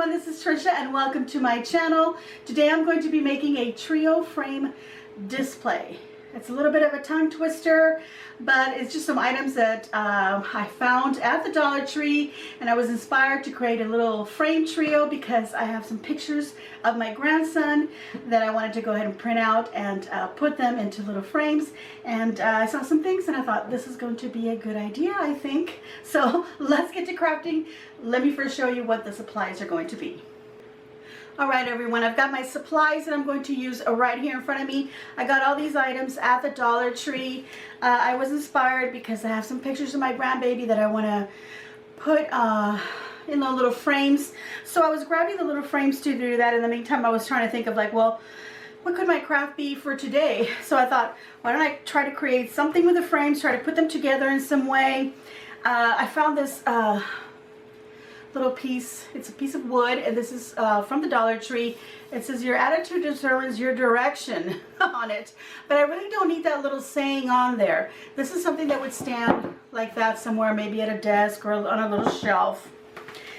everyone, this is Tricia and welcome to my channel. Today I'm going to be making a trio frame display. It's a little bit of a tongue twister, but it's just some items that I found at the Dollar Tree, and I was inspired to create a little frame trio because I have some pictures of my grandson that I wanted to go ahead and print out and put them into little frames. And I saw some things and I thought this is going to be a good idea, I think. So let's get to crafting. Let me first show you what the supplies are going to be. Alright everyone, I've got my supplies that I'm going to use right here in front of me. I got all these items at the Dollar Tree. I was inspired because I have some pictures of my grandbaby that I want to put in the little frames. So I was grabbing the little frames to do that. In the meantime, I was trying to think of like, well, what could my craft be for today? So I thought, why don't I try to create something with the frames, try to put them together in some way. I found this little piece. It's a piece of wood, and this is from the Dollar Tree. It says your attitude determines your direction on it, but I really don't need that little saying on there. This is something that would stand like that somewhere, maybe at a desk or on a little shelf.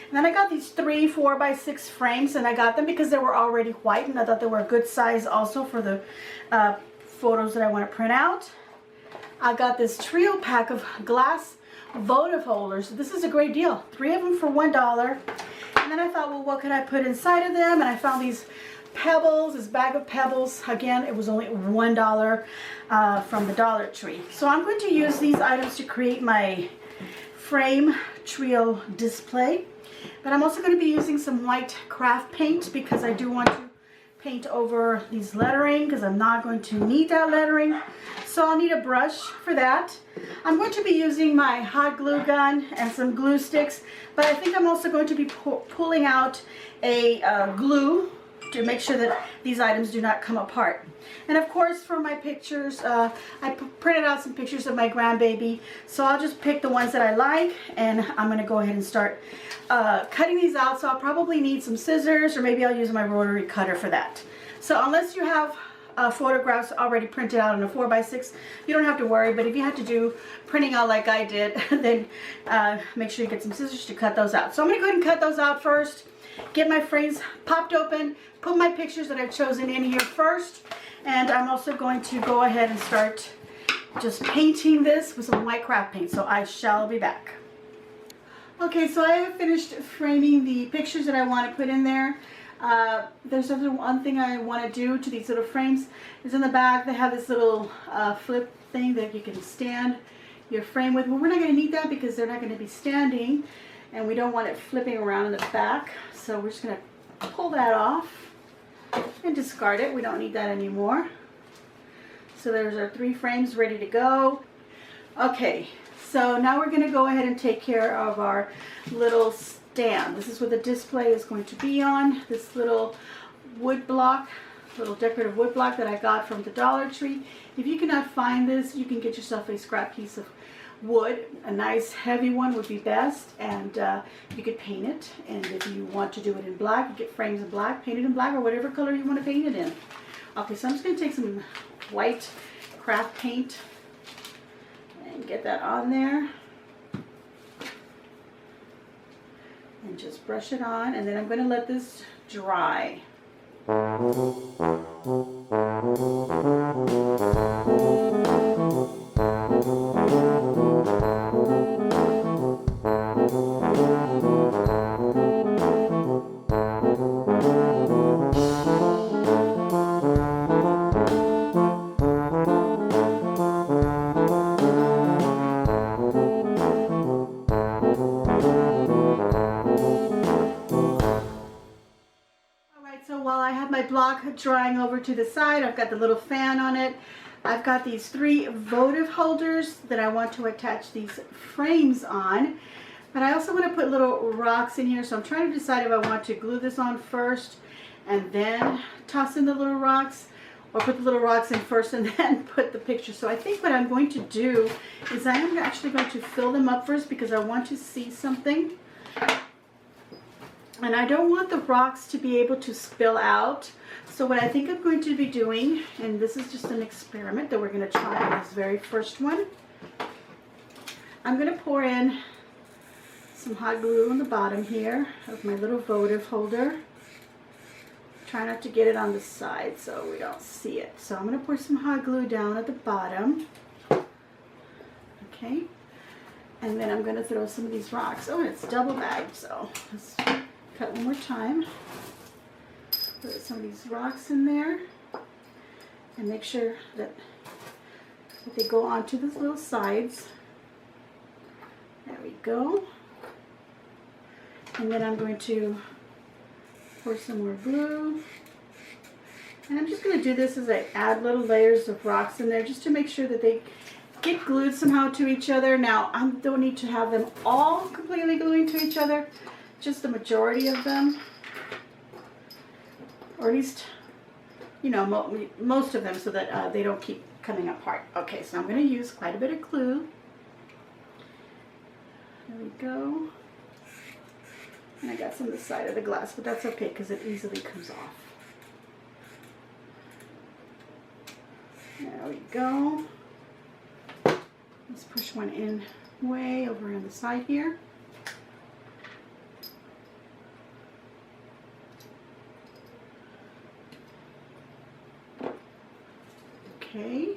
And then I got these 3 4x6 frames, and I got them because they were already white, and I thought they were a good size also for the photos that I want to print out. I got this trio pack of glass votive holders. This is a great deal. 3 of them for $1. And then I thought, well, what could I put inside of them? And I found these pebbles, this bag of pebbles. Again, it was only $1 from the Dollar Tree. So I'm going to use these items to create my frame trio display. But I'm also going to be using some white craft paint because I do want to paint over these lettering because I'm not going to need that lettering. So I'll need a brush for that. I'm going to be using my hot glue gun and some glue sticks, but I think I'm also going to be pulling out a glue to make sure that these items do not come apart. And of course, for my pictures, I printed out some pictures of my grandbaby, so I'll just pick the ones that I like, and I'm going to go ahead and start cutting these out. So I'll probably need some scissors, or maybe I'll use my rotary cutter for that. So unless you have photographs already printed out on a 4x6, you don't have to worry. But if you have to do printing out like I did, then make sure you get some scissors to cut those out. So I'm going to go ahead and cut those out first, get my frames popped open, put my pictures that I've chosen in here first, and I'm also going to go ahead and start just painting this with some white craft paint. So I shall be back. Okay, so I have finished framing the pictures that I want to put in there. There's one thing I want to do to these little frames is in the back they have this little flip thing that you can stand your frame with. Well, we're not going to need that because they're not going to be standing, and we don't want it flipping around in the back. So we're just going to pull that off and discard it. We don't need that anymore. So there's our 3 frames ready to go. Okay, so now we're going to go ahead and take care of our little stand. This is what the display is going to be on. This little wood block, little decorative wood block that I got from the Dollar Tree. If you cannot find this, you can get yourself a scrap piece of wood. A nice heavy one would be best, and you could paint it. And if you want to do it in black, you get frames in black, paint it in black, or whatever color you want to paint it in. Okay, so I'm just going to take some white craft paint and get that on there. And just brush it on, and then I'm going to let this dry. While I have my block drying over to the side, I've got the little fan on it. I've got these 3 votive holders that I want to attach these frames on. But I also want to put little rocks in here, so I'm trying to decide if I want to glue this on first and then toss in the little rocks, or put the little rocks in first and then put the picture. So I think what I'm going to do is I am actually going to fill them up first because I want to see something. And I don't want the rocks to be able to spill out. So what I think I'm going to be doing, and this is just an experiment that we're going to try on this very first one. I'm going to pour in some hot glue on the bottom here of my little votive holder. Try not to get it on the side so we don't see it. So I'm going to pour some hot glue down at the bottom. Okay. And then I'm going to throw some of these rocks. Oh, it's double bagged, so let's cut one more time. Put some of these rocks in there. And make sure that they go onto those little sides. There we go. And then I'm going to pour some more glue. And I'm just going to do this as I add little layers of rocks in there just to make sure that they get glued somehow to each other. Now, I don't need to have them all completely gluing to each other, just the majority of them. Or at least, you know, most of them so that they don't keep coming apart. Okay, so I'm going to use quite a bit of glue. There we go. And I got some on the side of the glass, but that's okay because it easily comes off. There we go. Let's push one in way over on the side here. Okay.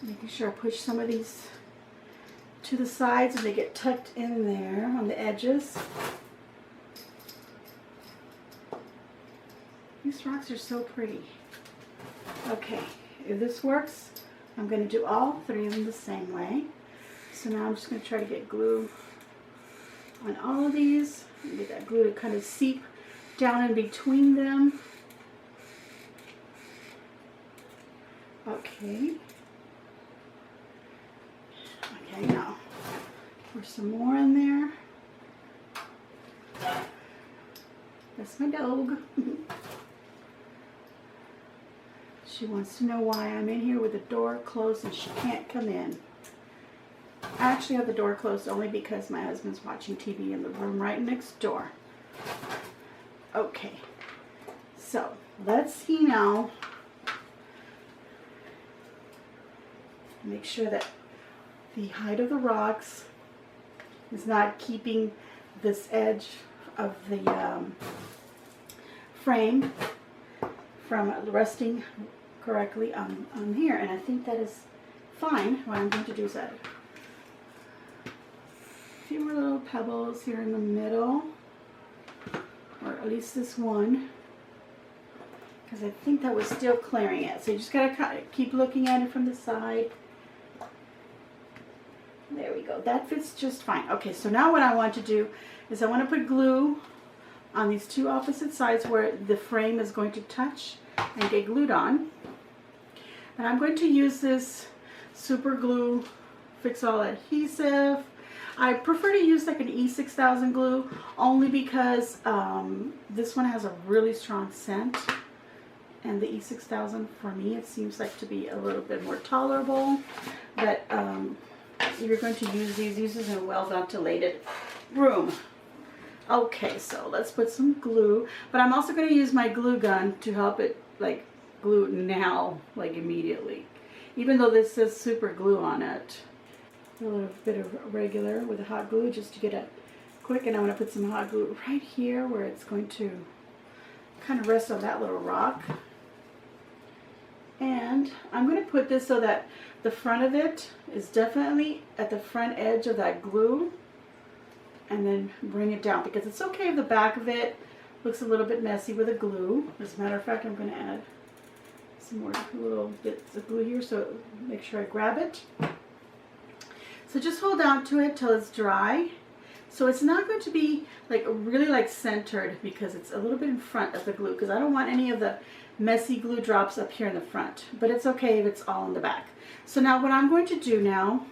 Making sure I push some of these to the sides and they get tucked in there on the edges. These rocks are so pretty. Okay, if this works, I'm going to do all three of them the same way. So now I'm just going to try to get glue on all of these and get that glue to kind of seep down in between them. Okay. Okay, now pour some more in there. That's my dog. She wants to know why I'm in here with the door closed and she can't come in. I actually have the door closed only because my husband's watching TV in the room right next door. Okay, so let's see now. Make sure that the height of the rocks is not keeping this edge of the frame from resting correctly on here, and I think that is fine. What I'm going to do is add a few more little pebbles here in the middle, or at least this one, because I think that was still clearing it. So you just gotta keep looking at it from the side. There we go. That fits just fine. Okay, so now what I want to do is I want to put glue on these two opposite sides where the frame is going to touch and get glued on. And I'm going to use this super glue fix-all adhesive. I prefer to use like an E6000 glue only because this one has a really strong scent, and the E6000 for me it seems like to be a little bit more tolerable. But you're going to use these. This is in a well-ventilated room. Okay, so let's put some glue, but I'm also going to use my glue gun to help it like glue now, like immediately, even though this says super glue on it. A little bit of regular with the hot glue just to get it quick, and I'm going to put some hot glue right here where it's going to kind of rest on that little rock. And I'm going to put this so that the front of it is definitely at the front edge of that glue, and then bring it down, because it's okay if the back of it looks a little bit messy with the glue. As a matter of fact, I'm going to add some more little bits of glue here, so make sure I grab it. So just hold on to it till it's dry. So it's not going to be like really like centered, because it's a little bit in front of the glue, because I don't want any of the messy glue drops up here in the front, but it's okay if it's all in the back. So now what I'm going to do now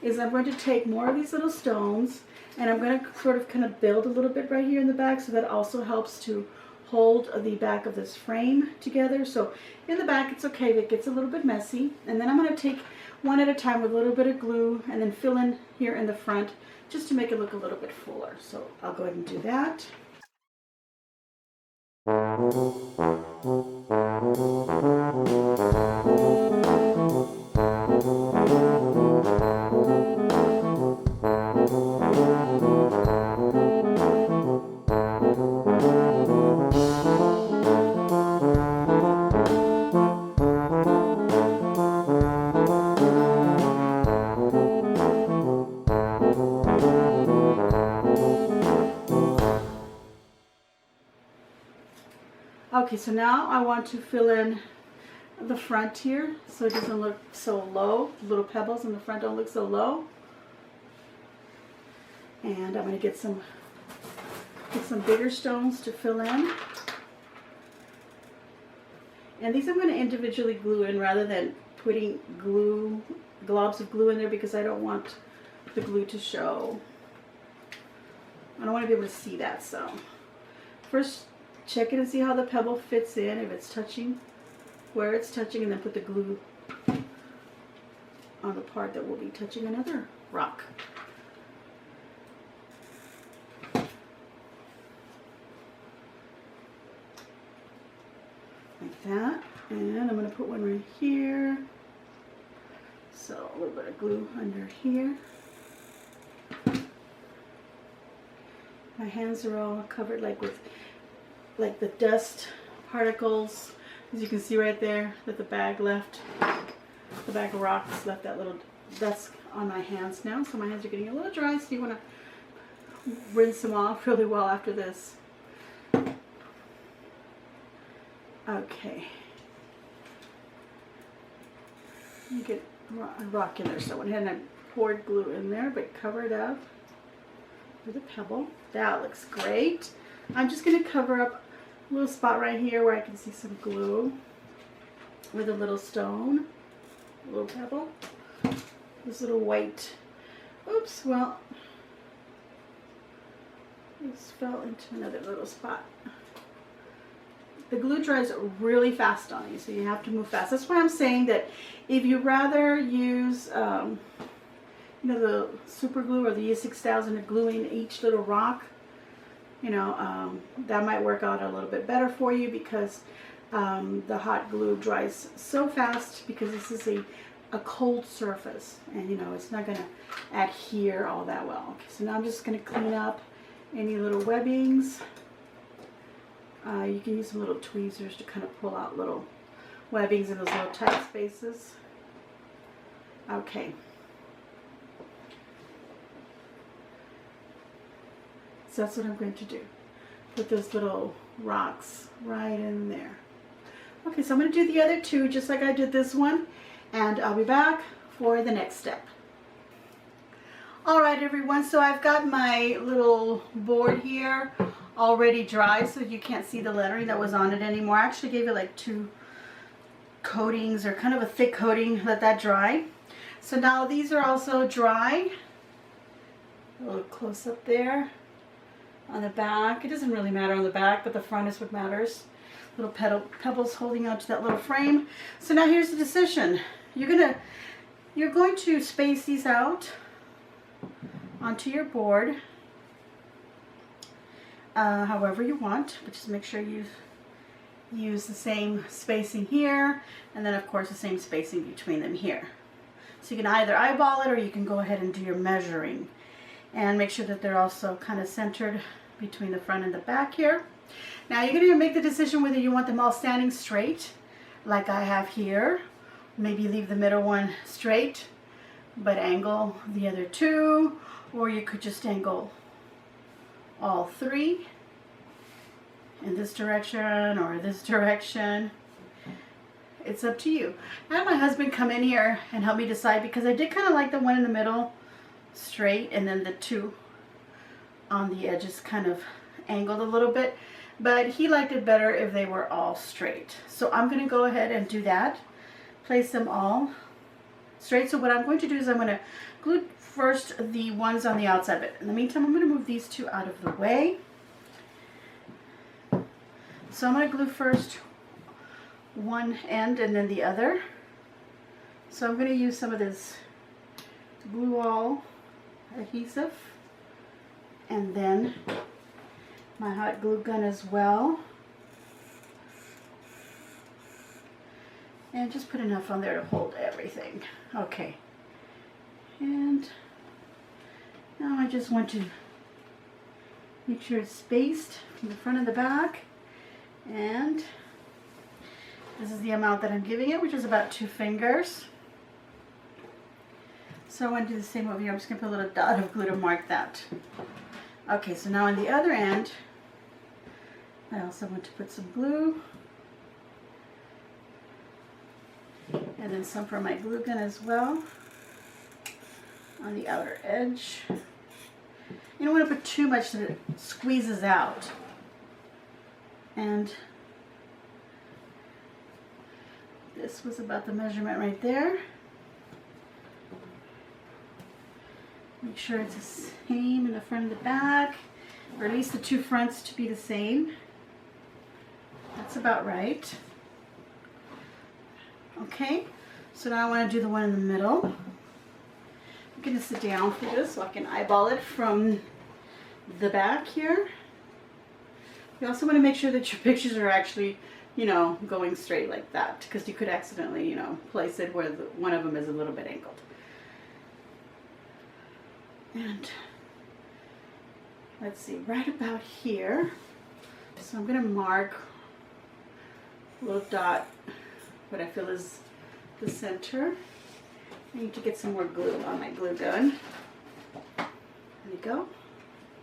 is I'm going to take more of these little stones, and I'm going to sort of kind of build a little bit right here in the back, so that also helps to hold the back of this frame together. So in the back it's okay if it gets a little bit messy, and then I'm going to take one at a time with a little bit of glue and then fill in here in the front just to make it look a little bit fuller. So I'll go ahead and do that. Okay, so now I want to fill in the front here so it doesn't look so low. The little pebbles in the front don't look so low. And I'm going to get some bigger stones to fill in. And these I'm going to individually glue in rather than putting globs of glue in there, because I don't want the glue to show. I don't want to be able to see that. So first check it and see how the pebble fits in, if it's touching where it's touching, and then put the glue on the part that will be touching another rock. Like that. And I'm going to put one right here. So a little bit of glue under here. My hands are all covered with the dust particles. As you can see right there that the bag of rocks left that little dust on my hands now. So my hands are getting a little dry, so you want to rinse them off really well after this. Okay. You get a rock in there, so I went ahead and I poured glue in there, but cover it up with a pebble. That looks great. I'm just going to cover up a little spot right here where I can see some glue with a little stone, a little pebble, this little white, oops, well, this fell into another little spot. The glue dries really fast on these, so you have to move fast. That's why I'm saying that if you rather use, the super glue or the E6000 and gluing each little rock, that might work out a little bit better for you, because the hot glue dries so fast, because this is a cold surface, and it's not going to adhere all that well. Okay, so now I'm just going to clean up any little webbings. You can use some little tweezers to kind of pull out little webbings in those little tight spaces. Okay. So that's what I'm going to do. Put those little rocks right in there. Okay, so I'm going to do the other two just like I did this one, and I'll be back for the next step. Alright everyone, so I've got my little board here already dry, so you can't see the lettering that was on it anymore. I actually gave it like 2 coatings, or kind of a thick coating, let that dry. So now these are also dry. A little close up there on the back. It doesn't really matter on the back, but the front is what matters. Little pebbles holding on to that little frame. So now here's the decision. You're going to space these out onto your board however you want, but just make sure you use the same spacing here, and then of course the same spacing between them here. So you can either eyeball it, or you can go ahead and do your measuring, and make sure that they're also kind of centered between the front and the back here. Now you're going to make the decision whether you want them all standing straight like I have here. Maybe leave the middle one straight but angle the other 2, or you could just angle all 3 in this direction or this direction. It's up to you. I had my husband come in here and help me decide, because I did kind of like the one in the middle straight, and then the 2 on the edges kind of angled a little bit, but he liked it better if they were all straight. So I'm going to go ahead and do that. Place them all straight. So what I'm going to do is I'm going to glue first the ones on the outside, but in the meantime I'm going to move these 2 out of the way. So I'm going to glue first one end and then the other. So I'm going to use some of this glue all adhesive, and then my hot glue gun as well, and just put enough on there to hold everything. Okay, and now I just want to make sure it's spaced from the front and the back, and this is the amount that I'm giving it, which is about 2 fingers. So I want to do the same over here. I'm just going to put a little dot of glue to mark that. Okay, so now on the other end, I also want to put some glue then some for my glue gun as well on the outer edge. You don't want to put too much that it squeezes out. And this was about the measurement right there. Make sure it's the same in the front and the back, or at least the two fronts to be the same. That's about right. Okay, so now I want to do the one in the middle. I'm going to sit down for this so I can eyeball it from the back here. You also want to make sure that your pictures are actually, you know, going straight like that, because you could accidentally, you know, place it where one of them is a little bit angled. And let's see, right about here. So I'm going to mark a little dot, what I feel is the center. I need to get some more glue on my glue gun. There you go.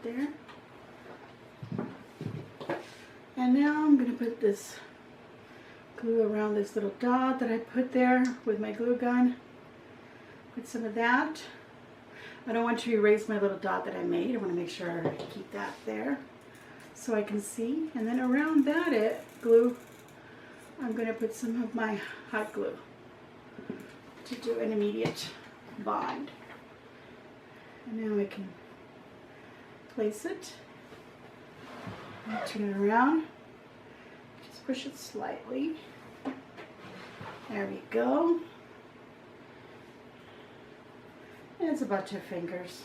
There. And now I'm going to put this glue around this little dot that I put there with my glue gun. Put some of that. I don't want to erase my little dot that I made. I want to make sure I keep that there so I can see. And then around that glue, I'm going to put some of my hot glue to do an immediate bond. And now I can place it. Turn it around. Just push it slightly. There we go. And it's about 2 fingers.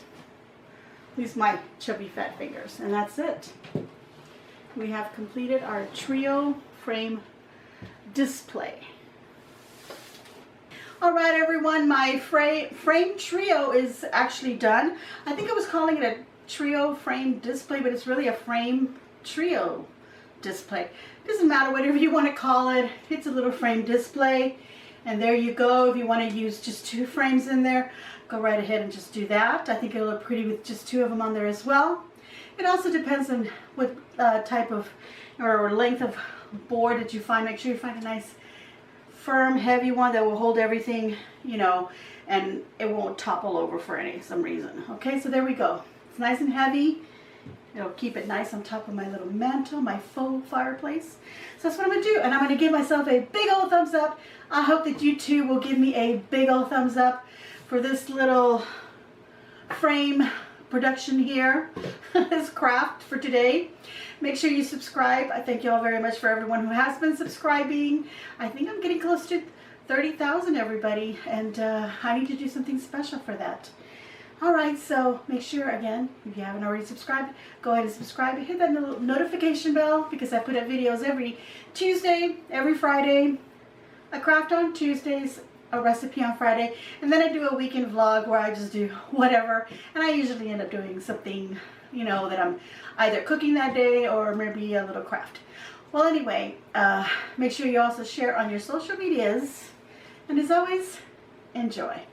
These are my chubby fat fingers. And that's it. We have completed our trio frame display. Alright everyone, my frame trio is actually done. I think I was calling it a trio frame display, but it's really a frame trio display. Doesn't matter, whatever you want to call it. It's a little frame display. And there you go. If you want to use just 2 frames in there, go right ahead and just do that. I think it'll look pretty with just 2 of them on there as well. It also depends on what type of or length of board that you find. Make sure you find a nice firm, heavy one that will hold everything, you know, and it won't topple over for some reason. Okay, so there we go. It's nice and heavy. It'll keep it nice on top of my little mantle, my faux fireplace. So that's what I'm going to do, and I'm going to give myself a big old thumbs up. I hope that you too will give me a big old thumbs up for this little frame production here, this craft for today. Make sure you subscribe. I thank you all very much for everyone who has been subscribing. I think I'm getting close to 30,000 everybody, and I need to do something special for that. Alright, so make sure, again, if you haven't already subscribed, go ahead and subscribe and hit that little notification bell, because I put up videos every Tuesday, every Friday, a craft on Tuesdays, a recipe on Friday, and then I do a weekend vlog where I just do whatever, and I usually end up doing something, you know, that I'm either cooking that day or maybe a little craft. Well, anyway, make sure you also share on your social medias, and as always, enjoy.